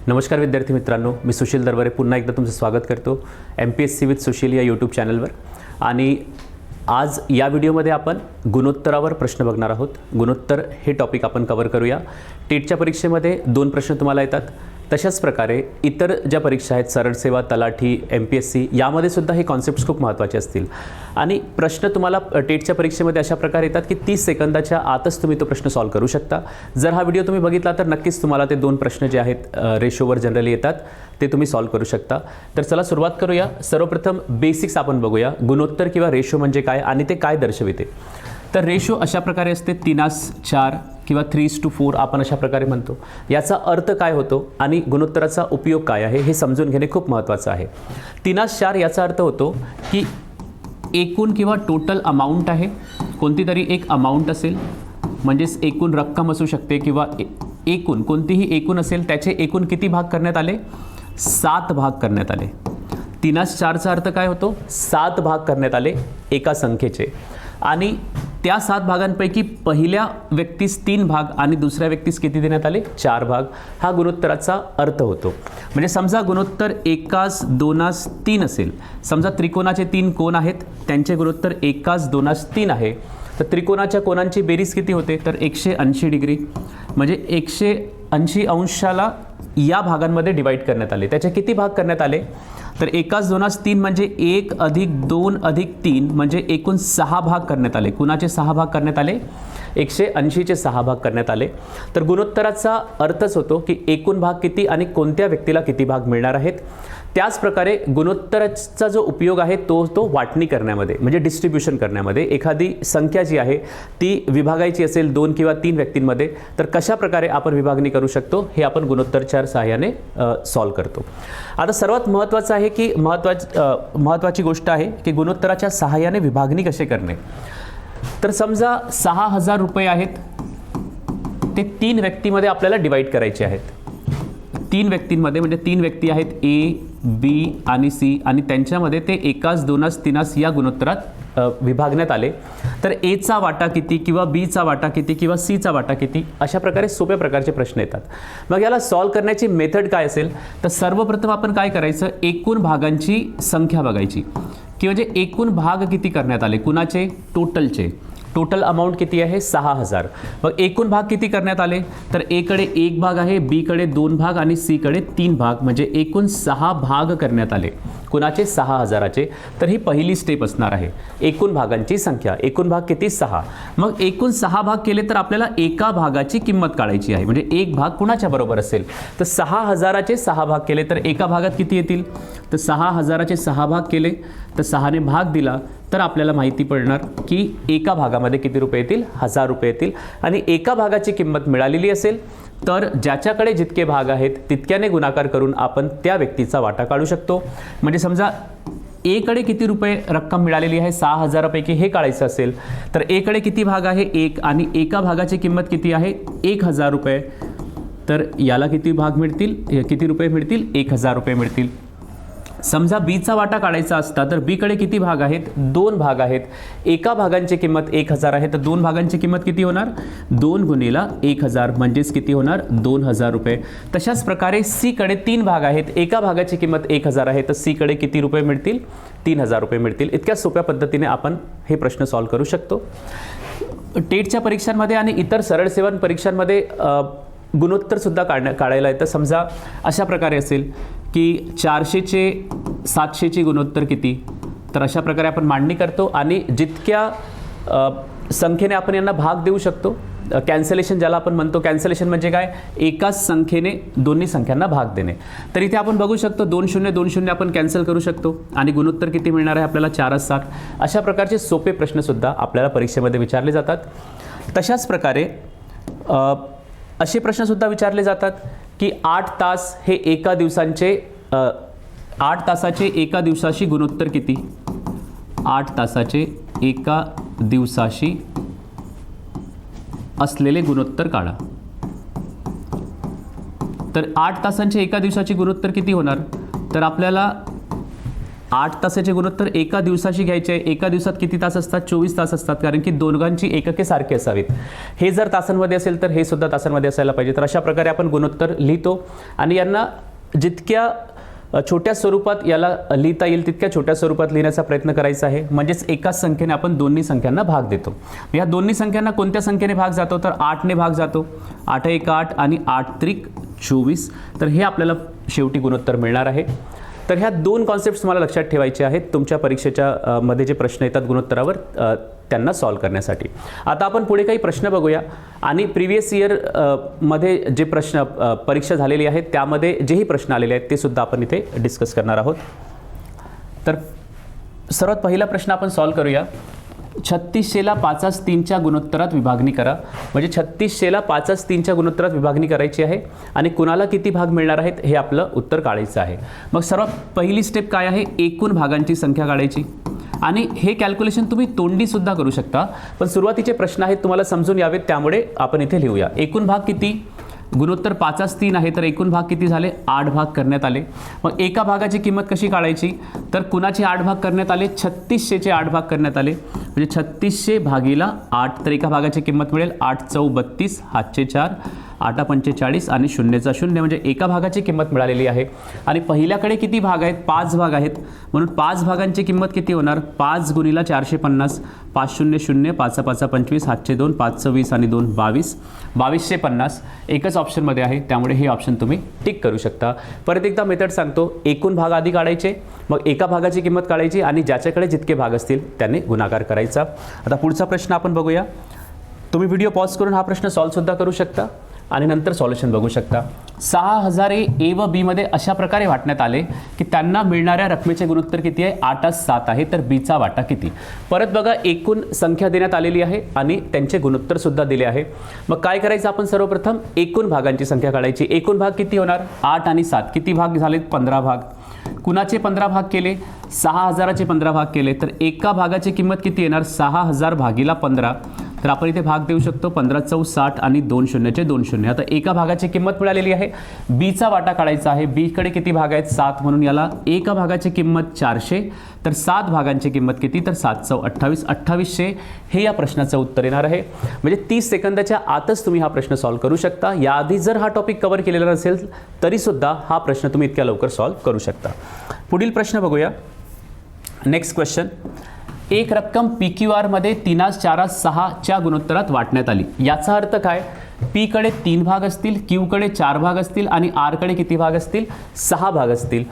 नमस्कार विद्यार्थी मित्रांनो, मी सुशील दरबारे पुन्हा एकदा तुमचं स्वागत करतो MPSC विथ सुशील या यूट्यूब चॅनलवर. आणि आज या व्हिडिओमध्ये आपण गुणोत्तरावर प्रश्न बघणार आहोत. गुणोत्तर हे टॉपिक आपण कव्हर करूया. टेटच्या परीक्षेमध्ये 2 प्रश्न तुम्हाला येतात. तशाच प्रकारे इतर ज्या परीक्षा आहेत, सरळ सेवा, तलाठी, MPSC, यामध्ये सुद्धा हे कॉन्सेप्ट्स खूप महत्त्वाचे असतील. आणि प्रश्न तुम्हाला टेटच्या परीक्षेमध्ये अशा प्रकारे येतात की 30 सेकंदाच्या आतच तुम्ही तो प्रश्न सॉल्व्ह करू शकता. जर हा व्हिडिओ तुम्ही बघितला तर नक्कीच तुम्हाला ते 2 प्रश्न जे आहेत रेशोवर जनरली येतात ते तुम्ही सॉल्व्ह करू शकता. तर चला सुरुवात करूया. सर्वप्रथम बेसिक्स आपण बघूया. गुणोत्तर किंवा रेशो म्हणजे काय आणि ते काय दर्शविते. तर रेशो अशा प्रकारे असते 3:4 किंवा 3:4 आपण अशा प्रकारे म्हणतो. याचा अर्थ काय होतो आणि गुणोत्तराचा उपयोग काय आहे हे समजून घेणे खूप महत्त्वाचं आहे. 3:4 याचा अर्थ होतो की एकूण किंवा टोटल अमाऊंट आहे, कोणती तरी एक अमाऊंट असेल, म्हणजेच एकूण रक्कम असू शकते किंवा एकूण कोणतीही एकूण असेल, त्याचे एकूण किती भाग करण्यात आले? 7 भाग करण्यात आले. 3:4चा अर्थ काय होतो? 7 भाग करण्यात आले एका संख्येचे. आणि त्या 7 भागांपैकी पहिल्या व्यक्तीस 3 भाग आणि दुसऱ्या व्यक्तीस किती देण्यात आले? 4 भाग. हा गुणोत्तराचा अर्थ होतो. म्हणजे समजा गुणोत्तर 1:2:3 असेल. समजा त्रिकोणाचे 3 कोन आहेत, त्यांचे गुणोत्तर 1:2:3 आहे. तर त्रिकोणाच्या कोनांची बेरीज किती होते? तर 180 डिग्री. म्हणजे 180 अंशाला या भागांमध्ये डिवाईड करण्यात आले. त्याचे किती भाग करण्यात आले? तर 1:2:3 म्हणजे 1 + 2 + 3 म्हणजे एकूण 6 भाग करण्यात आले. कुणाचे 6 भाग करण्यात आले? 180चे 6 भाग करण्यात आले. तर गुणोत्तराचा अर्थच होतो की एकूण भाग किती आणि कोणत्या व्यक्तीला किती भाग मिळणार आहेत. त्याचप्रकारे गुणोत्तराचा जो उपयोग आहे तो वाटणी करण्यामध्ये, म्हणजे डिस्ट्रीब्युशन करण्यामध्ये. एखादी संख्या जी आहे ती विभागायची असेल 2 किंवा 3 व्यक्तींमध्ये, तर कशा प्रकारे आपण विभागणी करू शकतो हे आपण गुणोत्तरच्या सहाय्याने सॉल्व्ह करतो. आता सर्वात महत्त्वाचं आहे की महत्त्वाची गोष्ट आहे की गुणोत्तराच्या सहाय्याने विभागणी कसे करणे. तर समजा 6,000 रुपये आहेत, ते 3 व्यक्तीमध्ये आपल्याला डिवाईड करायचे आहेत. 3 व्यक्तींमध्ये, म्हणजे 3 व्यक्ती आहेत A, B आणि C, आणि त्यांच्यामध्ये ते 1:2:3 या गुणोत्तरात विभागण्यात आले. तर Aचा वाटा किती किंवा Bचा वाटा किती किंवा Cचा वाटा किती, अशा प्रकारे सोप्या प्रकारचे प्रश्न येतात. मग याला सॉल्व्ह करण्याची मेथड काय असेल? तर सर्वप्रथम आपण काय करायचं? एकूण भागांची संख्या बघायची की म्हणजे एकूण भाग किती करण्यात आले, कुणाचे? टोटलचे. टोटल अमाऊंट किती आहे? 6,000. मग एकूण भाग किती करण्यात आले? तर A कडे 1 भाग आहे, B कडे 2 भाग आणि C कडे 3 भाग, म्हणजे एकूण 6 भाग करण्यात आले. कुणाचे? 6,000चे. तर ही पहिली स्टेप असणार आहे. एकूण भागांची संख्या. एकूण भाग किती? 6. मग एकूण 6 भाग केले तर आपल्याला एका भागाची किंमत काढायची आहे. म्हणजे एक भाग कुणाच्या बरोबर असेल? तर 6,000चे 6 भाग केले तर एका भागात किती येतील? तर 6,000चे 6 भाग केले तर 6ने भाग दिला तर आपल्याला माहिती पडणार की एका भागामध्ये किती रुपये येतील? 1,000 रुपये येतील. आणि एका भागाची किंमत मिळालेली असेल तर ज्याच्याकडे जितके भाग आहेत तितक्याने गुणाकार करून आपण त्या व्यक्तीचा वाटा काढू शकतो. म्हणजे समजा A कडे किती रुपये रक्कम मिळालेली आहे 6,000पैकी हे काढायचं असेल तर A कडे किती भाग आहे? 1, आणि एका भागाची किंमत किती आहे? 1,000 रुपये. तर याला किती भाग मिळतील? किती रुपये मिळतील? 1,000 रुपये मिळतील. समजा Bचा वाटा काढायचा असता तर B कडे किती भाग आहेत? 2 भाग आहेत. एका भागांची किंमत 1,000 आहे, तर 2 भागांची किंमत किती होणार? 2 × 1,000 म्हणजेच किती होणार? 2,000 रुपये. तशाच प्रकारे C कडे 3 भाग आहेत. एका भागाची किंमत 1,000 आहे, तर C कडे किती रुपये मिळतील? 3,000 रुपये मिळतील. इतक्या सोप्या पद्धतीने आपण हे प्रश्न सॉल्व्ह करू शकतो. टेटच्या परीक्षांमध्ये आणि इतर सरळ सेवा परीक्षांमध्ये गुणोत्तरसुद्धा काढायला येतं. समजा अशा प्रकारे असेल की 400चे 700ची गुणोत्तर किती, तर अशा प्रकारे आपण मांडणी करतो आणि जितक्या संख्येने आपण यांना भाग देऊ शकतो, कॅन्सलेशन ज्याला आपण म्हणतो. कॅन्सलेशन म्हणजे काय? एकाच संख्येने दोन्ही संख्यांना भाग देणे. तर इथे आपण बघू शकतो 2 0 2 0 आपण कॅन्सल करू शकतो आणि गुणोत्तर किती मिळणार आहे आपल्याला? 4:7. अशा प्रकारचे सोपे प्रश्नसुद्धा आपल्याला परीक्षेमध्ये विचारले जातात. तशाच प्रकारे असे प्रश्नसुद्धा विचारले जातात की 8 तास हे एका दिवसांचे 8 तासाचे एका दिवसाशी गुणोत्तर किती? 8 तासाचे एका दिवसाशी असलेले गुणोत्तर काढा. तर 8 तासांचे एका दिवसाची गुणोत्तर किती होणार? तर आपल्याला 8 तासाचे गुणोत्तर एका दिवसाची घ्यायचे आहे. एका दिवसात किती तास असतात? 24 तास असतात, कारण की दोघांची एकके सारखी असावीत. हे जर तासांमध्ये असेल तर हे सुद्धा तासांमध्ये असायला पाहिजे. तर अशा प्रकारे आपण गुणोत्तर लिहितो आणि यांना जितक्या छोट्या स्वरूपात याला लिहिता येईल तितक्या छोट्या स्वरूपात लिहिण्याचा प्रयत्न करायचा आहे. म्हणजेच एकाच संख्येने आपण दोन्ही संख्यांना भाग देतो. या दोन्ही संख्यांना कोणत्या संख्येने भाग जातो? तर 8ने भाग जातो. 8 1 8 आणि 8 त्रिक 24. तर हे आपल्याला शेवटी गुणोत्तर मिळणार आहे. तर ह्या दोन कॉन्सेप्ट्स तुम्हाला लक्षात ठेवायचे आहेत तुमच्या परीक्षेच्या मध्ये जे प्रश्न येतात गुणोत्तरावर त्यांना सॉल्व करण्यासाठी. आता आपण पुढे काही प्रश्न बघूया आणि प्रिव्हियस इयर मध्ये जे प्रश्न परीक्षा झालेली आहेत त्यामध्ये जेही प्रश्न आलेले आहेत ते सुद्धा आपण इथे डिस्कस करणार आहोत. तर सर्वात पहिला प्रश्न आपण सॉल्व करूया. 3600ला 5/3च्या गुणोत्तरात विभागणी करा. म्हणजे 3600ला 5/3च्या गुणोत्तरात विभागणी करायची आहे आणि कुणाला किती भाग मिळणार आहेत हे आपलं उत्तर काढायचं आहे. मग सर्वात पहिली स्टेप काय आहे? एकूण भागांची संख्या काढायची आणि हे कॅल्क्युलेशन तुम्ही तोंडी सुद्धा करू शकता, पण सुरुवातीचे प्रश्न आहेत तुम्हाला समजून यावेत त्यामुळे आपण इथे लिहूया. एकूण भाग किती? गुणोत्तर 5/3 आहे, तर एकूण भाग किती झाले? 8 भाग करण्यात आले. मग एका भागाची किंमत कशी काढायची? तर कुणाचे 8 भाग करण्यात आले? 3600चे 8 भाग करण्यात आले. म्हणजे 3600 भागीला 8, तर एका भागाची किंमत मिळेल 8 चौ 32, हातचे 4, 8 पंचे 40 आणि 0चा 0, म्हणजे एका भागाची किंमत मिळालेली आहे. आणि पहिल्याकडे किती भाग आहेत? 5 भाग आहेत, म्हणून 5 भागांची किंमत किती होणार? 5 गुणिला 450, 5 0 0, 5 5 25, हातचे 2, 5 20 आणि 2 22, 2250 एकच ऑप्शनमध्ये आहे, त्यामुळे हे ऑप्शन तुम्ही टिक करू शकता. परत एकदा मेथड सांगतो. एकूण भाग आधी काढायचे, मग एका भागाची किंमत काढायची आणि ज्याच्याकडे जितके भाग असतील त्याने गुणाकार करायचा. आता पुढचा प्रश्न आपण बघूया. तुम्ही व्हिडिओ पॉज करून हा प्रश्न सॉल्व सुद्धा करू शकता आणि नंतर सॉल्युशन बघू शकता. 6000 ए व बी मध्ये अशा प्रकारे वाटण्यात आले की त्यांना मिळणाऱ्या रकमेचे गुणोत्तर किती आहे? 8/7 आहे, तर बीचा वाटा किती? परत बघा, एकूण संख्या देण्यात आलेली आहे आणि त्यांचे गुणोत्तर सुद्धा दिले आहे. मग काय करायचं? आपण सर्वप्रथम एकूण भागांची संख्या काढायची. एकूण भाग किती होणार? 8 आणि 7 किती भाग झालेत? 15 भाग. कुणाचे 15 भाग केले? 6000चे 15 भाग केले, तर एका भागाची किंमत किती येणार? 6000 भागीला 15. तर आपण इथे भाग देऊ शकतो. 15 चौ 60 आणि 2 0चे 2 0. आता एका भागाची किंमत मिळालेली आहे. बीचा वाटा काढायचा आहे. बीकडे किती भाग आहेत? 7, म्हणून याला एका भागाची किंमत 400, तर 7 भागांची किंमत किती? तर 7 चौ 28, 2800 हे या प्रश्नाचं उत्तर येणार आहे. म्हणजे 30 सेकंदाच्या आतच तुम्ही हा प्रश्न सॉल्व करू शकता. याआधी जर हा टॉपिक कव्हर केलेला नसेल तरीसुद्धा हा प्रश्न तुम्ही इतक्या लवकर सॉल्व करू शकता. पुढील प्रश्न बघूया. Next question. एक रक्कम PQR मध्ये 3/4/6च्या गुणोत्तरात वाटण्यात आली. याचा अर्थ काय? P कडे 3 भाग असतील, Q कडे 4 भाग असतील आणि R कडे किती भाग असतील? 6 भाग असतील.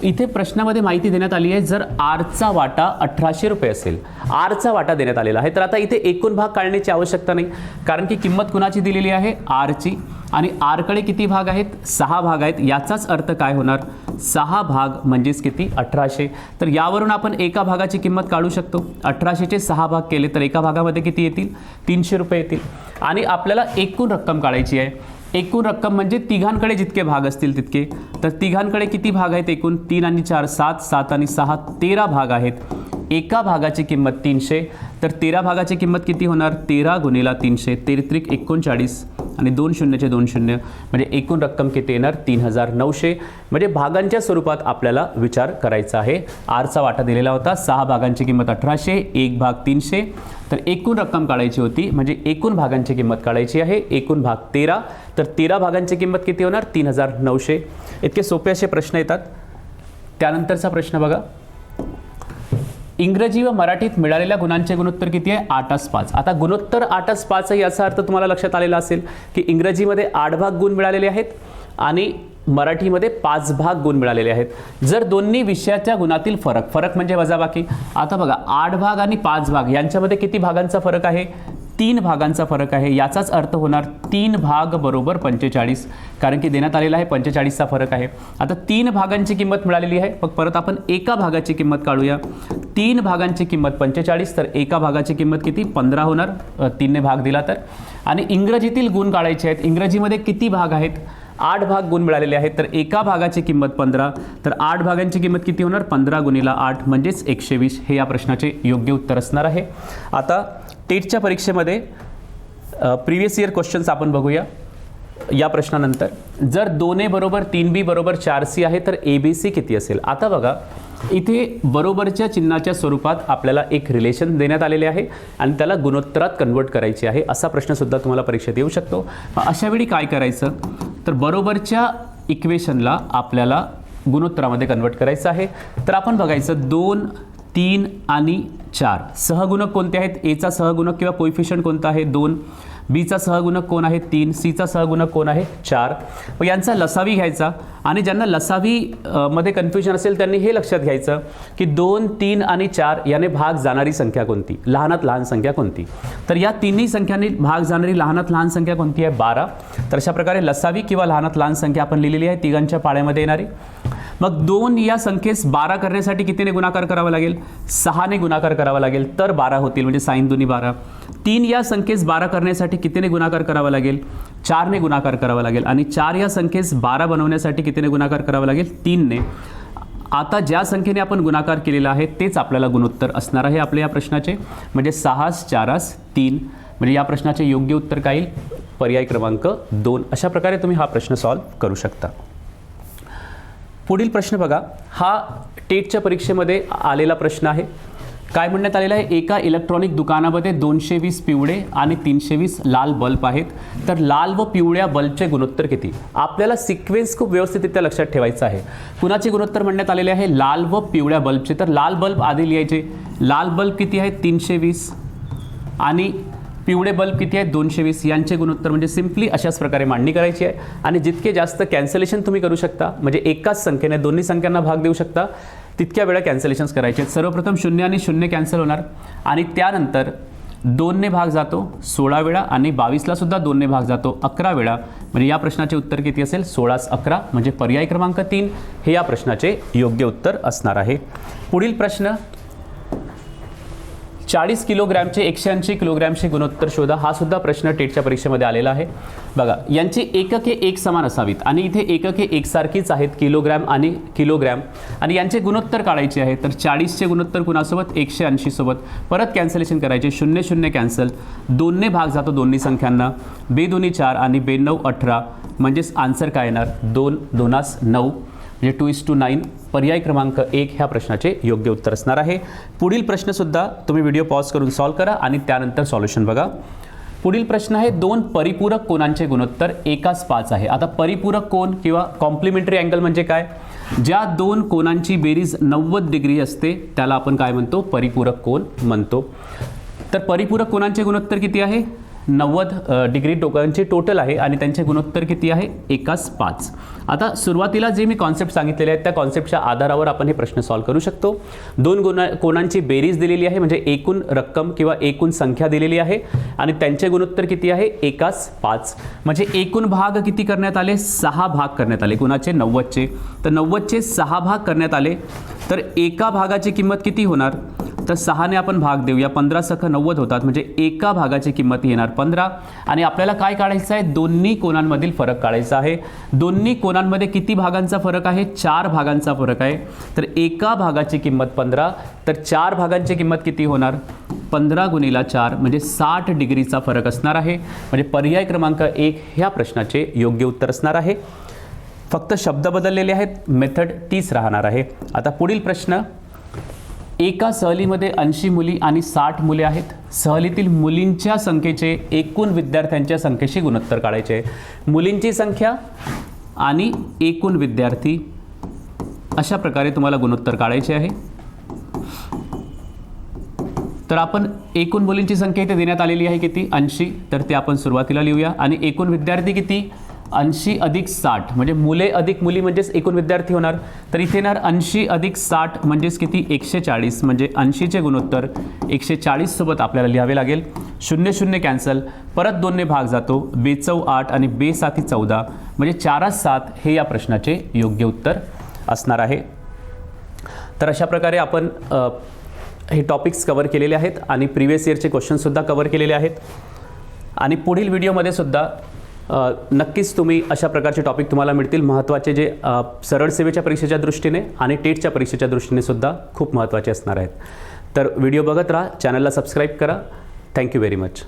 इथे प्रश्नामध्ये माहिती देण्यात आली आहे, जर R चा वाटा 1800 रुपये असेल, R चा वाटा देण्यात आलेला आहे, तर आता इथे एकूण भाग काढण्याची आवश्यकता नाही, कारण की किंमत कुणाची दिलेली आहे? R ची. आणि R कडे किती भाग आहेत? 6 भाग आहेत. याचाच अर्थ काय होणार? 6 भाग म्हणजेच किती? 1800. तर यावरून आपण एका भागाची किंमत काढू शकतो. 1800चे 6 भाग केले तर एका भागामध्ये किती येतील? 300 रुपये येतील. आणि आपल्याला एकूण रक्कम काढायची आहे. एकूण रक्कम म्हणजे तिघांकडे जितके भाग असतील तितके. तर तिघांकडे किती भाग आहेत एकूण? 3 आणि 4 7, 7 आणि 6 13 भाग आहेत. एका भागाची किंमत 300, तर 13 भागाची किंमत किती होणार? 13 गुणिला 300, 13 39 आणि 2 0चे 2 0, म्हणजे एकूण रक्कम किती येणार? 3900. म्हणजे भागांच्या स्वरूपात आपल्याला विचार करायचा आहे. आरचा वाटा दिलेला होता. 6 भागांची किंमत 1800, एक भाग 300, तर एकूण रक्कम काढायची होती, म्हणजे एकूण भागांची किंमत काढायची आहे. एकूण भाग 13, तर 13 भागांची किंमत किती होणार? 3900. इतके सोपे असे प्रश्न येतात. त्यानंतरचा प्रश्न बघा. इंग्रजी व मराठीत मिळालेल्या गुणांचे गुणोत्तर किती आहे? 8/5. आता गुणोत्तर 8/5 याचा अर्थ तुम्हाला लक्षात आलेला असेल की इंग्रजीमध्ये 8 भाग गुण मिळालेले आहेत आणि मराठीमध्ये 5 भाग गुण मिळालेले आहेत. जर दोन्ही विषयाच्या गुणातील फरक म्हणजे वजाबाकी. आता बघा, 8 भाग आणि 5 भाग यांच्यामध्ये किती भागांचा फरक आहे? 3 भागांचा फरक आहे. याचाच अर्थ होणार 3 भाग बरोबर 45, कारण की देण्यात आलेला आहे 45चा फरक आहे. आता 3 भागांची किंमत मिळालेली आहे. मग परत आपण एका भागाची किंमत काढूया. 3 भागांची किंमत 45, तर एका भागाची किंमत किती? 15 होणार, 3ने भाग दिला तर. आणि इंग्रजीतील गुण काढायचे आहेत. इंग्रजीमध्ये किती भाग आहेत? 8 भाग गुण मिळालेले आहेत, तर एका भागाची किंमत 15, तर 8 भागांची किंमत किती होणार? 15 गुणिला 8 म्हणजेच 120. हे या प्रश्नाचे योग्य उत्तर असणार आहे. आता टेटच्या परीक्षेमध्ये प्रिव्हियस इयर क्वेश्चन्स आपण बघूया. या प्रश्नानंतर जर 2A बरोबर 3B बरोबर 4C आहे तर ABC किती असेल? आता बघा, इथे बरोबरच्या चिन्हाच्या स्वरूपात आपल्याला एक रिलेशन देण्यात आलेले आहे आणि त्याला गुणोत्तरात कन्वर्ट करायचे आहे, असा प्रश्नसुद्धा तुम्हाला परीक्षेत येऊ शकतो. अशा वेळी काय करायचं, तर बरोबरच्या इक्वेशनला आपल्याला गुणोत्तरामध्ये कन्वर्ट करायचं आहे. तर आपण बघायचं 2, 3 आणि 4 सहगुणक कोणते आहेत. एचा सहगुणक किंवा कोइफिशियंट कोणता आहे 2, बीचा सहगुणक कोण आहे 3, सीचा सहगुणक कोण आहे 4. मग यांचा लसावी घ्यायचा आणि ज्यांना लसावी मध्ये कन्फ्युजन असेल त्यांनी हे लक्षात घ्यायचं की 2, 3 आणि 4 याने भाग जाणारी संख्या कोणती, लहानात लहान संख्या कोणती. तर या तिन्ही संख्यांनी भाग जाणारी लहानात लहान संख्या कोणती आहे 12. तर अशा प्रकारे लसावी किंवा लहानात लहान संख्या आपण लिहिलेली आहे तिघांच्या पाड्यामध्ये येणारी. मग 2 या संख्येस 12 करण्यासाठी कितीने गुणाकार करावा लागेल, 6ने गुणाकार करावा लागेल तर 12 होतील, म्हणजे साइन दुनी 12. 3 या संख्येस 12 करण्यासाठी कितीने गुणाकार करावा लागेल, 4ने गुणाकार करावा लागेल. आणि 4 या संख्येस 12 बनवण्यासाठी कितीने गुणाकार करावा लागेल, 3ने. आता ज्या संख्येने आपण गुणाकार केलेला आहे तेच आपल्याला गुणोत्तर असणार आहे आपल्या या प्रश्नाचे, म्हणजे 6, 4, 3. म्हणजे या प्रश्नाचे योग्य उत्तर काय येईल, पर्याय क्रमांक 2. अशा प्रकारे तुम्ही हा प्रश्न सॉल्व्ह करू शकता. पुढील प्रश्न बघा, हा टेटच्या परीक्षेमध्ये आलेला प्रश्न आहे. काय म्हणण्यात आलेलं आहे, एका इलेक्ट्रॉनिक दुकानामध्ये 220 पिवळे आणि 320 लाल बल्ब आहेत. तर लाल व पिवळ्या बल्बचे गुणोत्तर किती. आपल्याला सिक्वेन्स खूप व्यवस्थितरित्या लक्षात ठेवायचा आहे. कुणाचे गुणोत्तर म्हणण्यात आलेले आहे, लाल व पिवळ्या बल्बचे. तर लाल बल्ब आधी लिहायचे. लाल बल्ब किती आहे 320 आणि पिवळे बल्ब किती आहेत 220. यांचे गुणोत्तर म्हणजे सिम्पली अशाच प्रकारे मांडणी करायची आहे. आणि जितके जास्त कॅन्सलेशन तुम्ही करू शकता, म्हणजे एकाच संख्येने दोन्ही संख्यांना भाग देऊ शकता, तितक्या वेळा कॅन्सलेशन्स करायचे आहेत. सर्वप्रथम 0 आणि 0 कॅन्सल होणार आणि त्यानंतर 2ने भाग जातो 16 वेळा आणि 22ला सुद्धा 2ने भाग जातो 11 वेळा. म्हणजे या प्रश्नाचे उत्तर किती असेल 16 11, म्हणजे पर्याय क्रमांक 3 हे या प्रश्नाचे योग्य उत्तर असणार आहे. पुढील प्रश्न, 40 किलोग्रॅमचे 180 किलोग्रॅमचे गुणोत्तर शोधा. हा सुद्धा प्रश्न टेटच्या परीक्षेमध्ये आलेला आहे. बघा, यांची एकके एक समान असावीत आणि इथे एकके एकसारखीच आहेत, किलोग्रॅम आणि किलोग्रॅम. आणि यांचे गुणोत्तर काढायचे आहे. तर 40चे गुणोत्तर कुणासोबत 180 सोबत. परत कॅन्सलेशन करायचे, 0 0 कॅन्सल, 2ने भाग जातो दोन्ही संख्यांना, 2 2 4 आणि 2 9 18. म्हणजेच आन्सर काय येणार 2 2 9, म्हणजे 2:9. पर्याय क्रमांक 1 ह्या प्रश्नाचे योग्य उत्तर असणार आहे. पुढील प्रश्नसुद्धा तुम्ही व्हिडिओ पॉज करून सॉल्व्ह करा आणि त्यानंतर सॉल्युशन बघा. पुढील प्रश्न आहे, 2 परिपूरक कोनांचे गुणोत्तर एकास 5 आहे. आता परिपूरक कोन किंवा कॉम्प्लिमेंटरी अँगल म्हणजे काय, ज्या 2 कोनांची बेरीज 90 डिग्री असते त्याला आपण काय म्हणतो, परिपूरक कोन म्हणतो. तर परिपूरक कोनांचे गुणोत्तर किती आहे 90 डिग्री टोकांची टोटल आहे आणि त्यांचे गुणोत्तर किती आहे एकास 5. आता सुरुवातीला जे मी कॉन्सेप्ट सांगितलेले आहेत त्या कॉन्सेप्टच्या आधारावर आपण हे प्रश्न सॉल्व्ह करू शकतो. 2 कोनांची बेरीज दिलेली आहे, म्हणजे एकूण रक्कम किंवा एकूण संख्या दिलेली आहे आणि त्यांचे गुणोत्तर किती आहे एकास 5. म्हणजे एकूण भाग किती करण्यात आले 6 भाग करण्यात आले. कुणाचे 90चे. तर 90चे 6 भाग करण्यात आले. तर एका भागाची किंमत किती होणार, तर 6ने आपण भाग देऊया, 15 सख 90 होतात, म्हणजे एका भागाची किंमत येणार 15. आणि आपल्याला काय काढायचं आहे, दोन्ही कोनांमधील फरक काढायचा आहे. दोन्ही कोनांमध्ये किती भागांचा फरक आहे 4 भागांचा फरक आहे. तर एका भागाची किंमत 15, तर 4 भागांची किंमत किती होणार 15 गुणिला 4, म्हणजे 60 डिग्रीचा फरक असणार आहे. म्हणजे पर्याय क्रमांक 1 ह्या प्रश्नाचे योग्य उत्तर असणार आहे. फक्त शब्द बदललेले आहेत, मेथड तीच राहणार आहे. आता पुढील प्रश्न, एका सहलीमध्ये 80 मुली आणि 60 मुले आहेत. सहलीतील मुलींच्या संख्येचे एकूण विद्यार्थ्यांच्या संख्येशी गुणोत्तर काढायचे आहे. मुलींची संख्या आणि एकूण विद्यार्थी अशा प्रकारे तुम्हाला गुणोत्तर काढायचे आहे. तर आपण एकूण मुलींची संख्या इथे देण्यात आलेली आहे किती 80, तर ते आपण सुरुवातीला लिहूया. आणि एकूण विद्यार्थी किती 80 अधिक 60, म्हणजे मुले अधिक मुली म्हणजेच एकूण विद्यार्थी होणार. तर इथे येणार 80 अधिक 60 म्हणजेच किती 140, म्हणजे 80चे गुणोत्तर 140 सोबत आपल्याला लिहावे लागेल. 0 0 कॅन्सल, परत 2ने भाग जातो, 2 4 8 आणि 2 7 14, म्हणजे 4 7 हे या प्रश्नाचे योग्य उत्तर असणार आहे. तर अशा प्रकारे आपण हे टॉपिक्स कव्हर केलेले आहेत आणि प्रिव्हियस इयरचे क्वेश्चनसुद्धा कव्हर केलेले आहेत. आणि पुढील व्हिडिओमध्ये सुद्धा नक्कीच तुम्ही अशा प्रकारचे टॉपिक तुम्हाला मिळतील, महत्त्वाचे जे सरळ सेवेच्या परीक्षेच्या दृष्टीने आणि टेटच्या परीक्षेच्या दृष्टीने सुद्धा खूप महत्त्वाचे असणार आहेत. तर व्हिडिओ बघत राहा, चॅनलला सबस्क्राईब करा. Thank you very much.